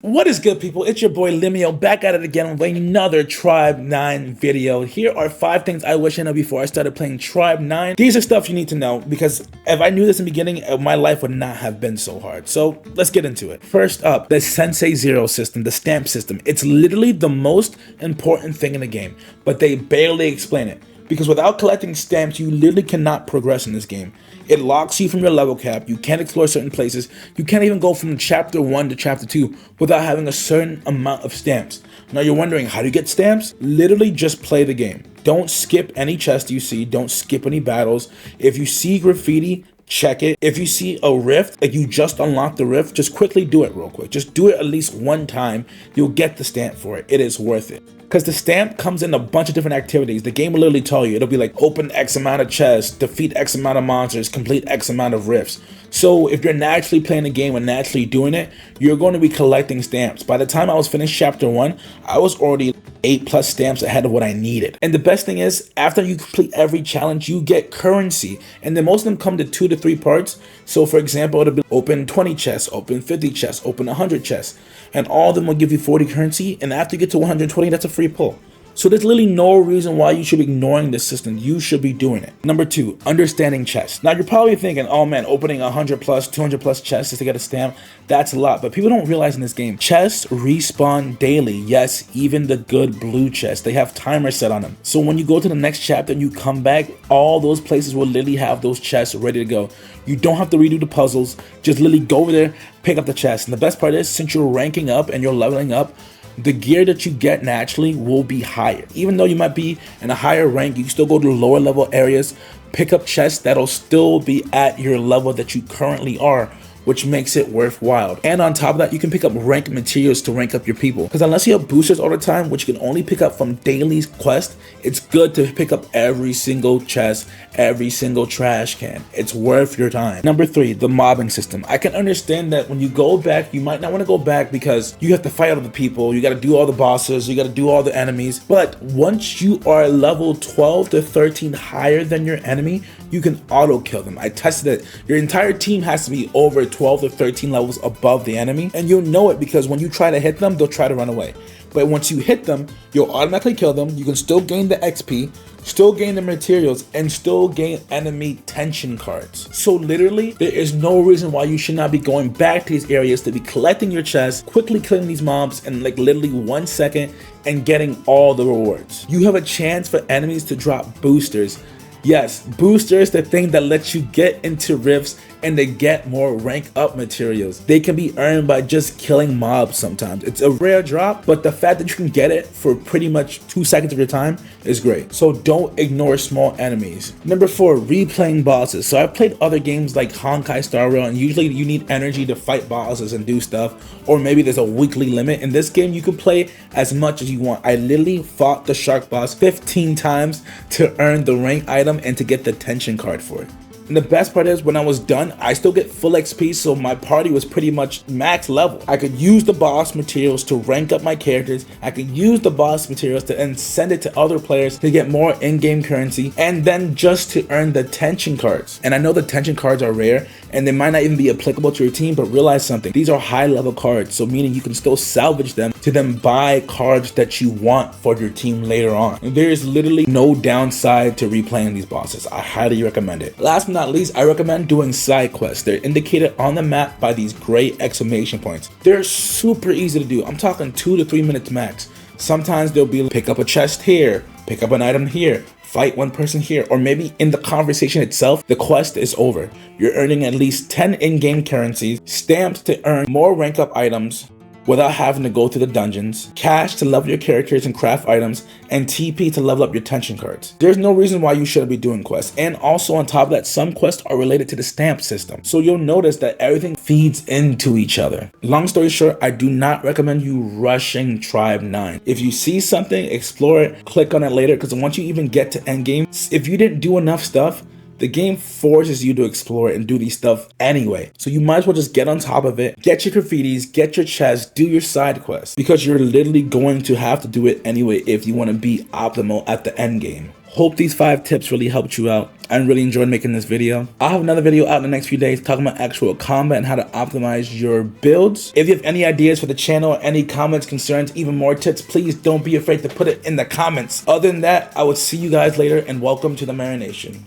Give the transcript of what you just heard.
What is good, people? It's your boy Limio back at it again with another Tribe 9 video. Here are 5 things I wish I knew before I started playing Tribe 9. These are stuff you need to know because if I knew this in the beginning, my life would not have been so hard. So let's get into it. First up, the Sensei Zero system, the stamp system. It's literally the most important thing in the game, but they barely explain it. Because without collecting stamps, you literally cannot progress in this game. It locks you from your level cap, you can't explore certain places, you can't even go from chapter 1 to chapter 2 without having a certain amount of stamps. Now you're wondering, how do you get stamps? Literally just play the game. Don't skip any chest you see, don't skip any battles. If you see graffiti, check it. If you see a rift, like you just unlocked the rift, just quickly do it real quick. Just do it at least one time, you'll get the stamp for it. It is worth it. Because the stamp comes in a bunch of different activities. The game will literally tell you. It'll be like, open X amount of chests, defeat X amount of monsters, complete X amount of rifts. So if you're naturally playing the game and naturally doing it, you're going to be collecting stamps. By the time I was finished chapter 1, I was already 8+ stamps ahead of what I needed. And the best thing is, after you complete every challenge, you get currency. And then most of them come to 2 to 3 parts. So for example, it'll be open 20 chests, open 50 chests, open 100 chests. And all of them will give you 40 currency. And after you get to 120, that's a free pull. So there's literally no reason why you should be ignoring this system. You should be doing it. Number 2, understanding chests. Now you're probably thinking, oh man, opening 100+, 200+ chests just to get a stamp, that's a lot. But people don't realize in this game, chests respawn daily. Yes, even the good blue chests, they have timers set on them. So when you go to the next chapter and you come back, all those places will literally have those chests ready to go. You don't have to redo the puzzles. Just literally go over there, pick up the chest. And the best part is, since you're ranking up and you're leveling up, the gear that you get naturally will be higher. Even though you might be in a higher rank, you can still go to lower level areas, pick up chests that'll still be at your level that you currently are, which makes it worthwhile. And on top of that, you can pick up rank materials to rank up your people. Because unless you have boosters all the time, which you can only pick up from daily quest, it's good to pick up every single chest, every single trash can. It's worth your time. Number 3, the mobbing system. I can understand that when you go back, you might not want to go back because you have to fight all the people, you got to do all the bosses, you got to do all the enemies. But once you are level 12 to 13 higher than your enemy, you can auto kill them. I tested it. Your entire team has to be over 12 to 13 levels above the enemy, and you'll know it because when you try to hit them, they'll try to run away. But once you hit them, you'll automatically kill them. You can still gain the XP, still gain the materials, and still gain enemy tension cards. So literally, there is no reason why you should not be going back to these areas to be collecting your chests, quickly killing these mobs in like literally 1 second and getting all the rewards. You have a chance for enemies to drop boosters. Yes, boosters, the thing that lets you get into rifts and they get more rank up materials. They can be earned by just killing mobs sometimes. It's a rare drop, but the fact that you can get it for pretty much 2 seconds of your time is great. So don't ignore small enemies. Number 4, replaying bosses. So I've played other games like Honkai Star Rail, and usually you need energy to fight bosses and do stuff, or maybe there's a weekly limit. In this game, you can play as much as you want. I literally fought the shark boss 15 times to earn the rank item and to get the tension card for it. And the best part is, when I was done, I still get full XP, so my party was pretty much max level. I could use the boss materials to rank up my characters. I could use the boss materials to then send it to other players to get more in-game currency, and then just to earn the tension cards. And I know the tension cards are rare, and they might not even be applicable to your team, but realize something. These are high-level cards, so meaning you can still salvage them to then buy cards that you want for your team later on. And there is literally no downside to replaying these bosses. I highly recommend it. Last but not least, I recommend doing side quests. They're indicated on the map by these gray exclamation points. They're super easy to do. I'm talking 2 to 3 minutes max. Sometimes they'll be pick up a chest here, pick up an item here, fight one person here, or maybe in the conversation itself, the quest is over. You're earning at least 10 in-game currencies, stamps to earn more rank up items without having to go to the dungeons, cash to level your characters and craft items, and TP to level up your tension cards. There's no reason why you shouldn't be doing quests. And also on top of that, some quests are related to the stamp system. So you'll notice that everything feeds into each other. Long story short, I do not recommend you rushing Tribe 9. If you see something, explore it, click on it later, because once you even get to endgame, if you didn't do enough stuff, the game forces you to explore it and do these stuff anyway. So you might as well just get on top of it, get your graffitis, get your chests, do your side quests, because you're literally going to have to do it anyway if you want to be optimal at the end game. Hope these 5 tips really helped you out. I really enjoyed making this video. I'll have another video out in the next few days talking about actual combat and how to optimize your builds. If you have any ideas for the channel, any comments, concerns, even more tips, please don't be afraid to put it in the comments. Other than that, I will see you guys later, and welcome to the Marination.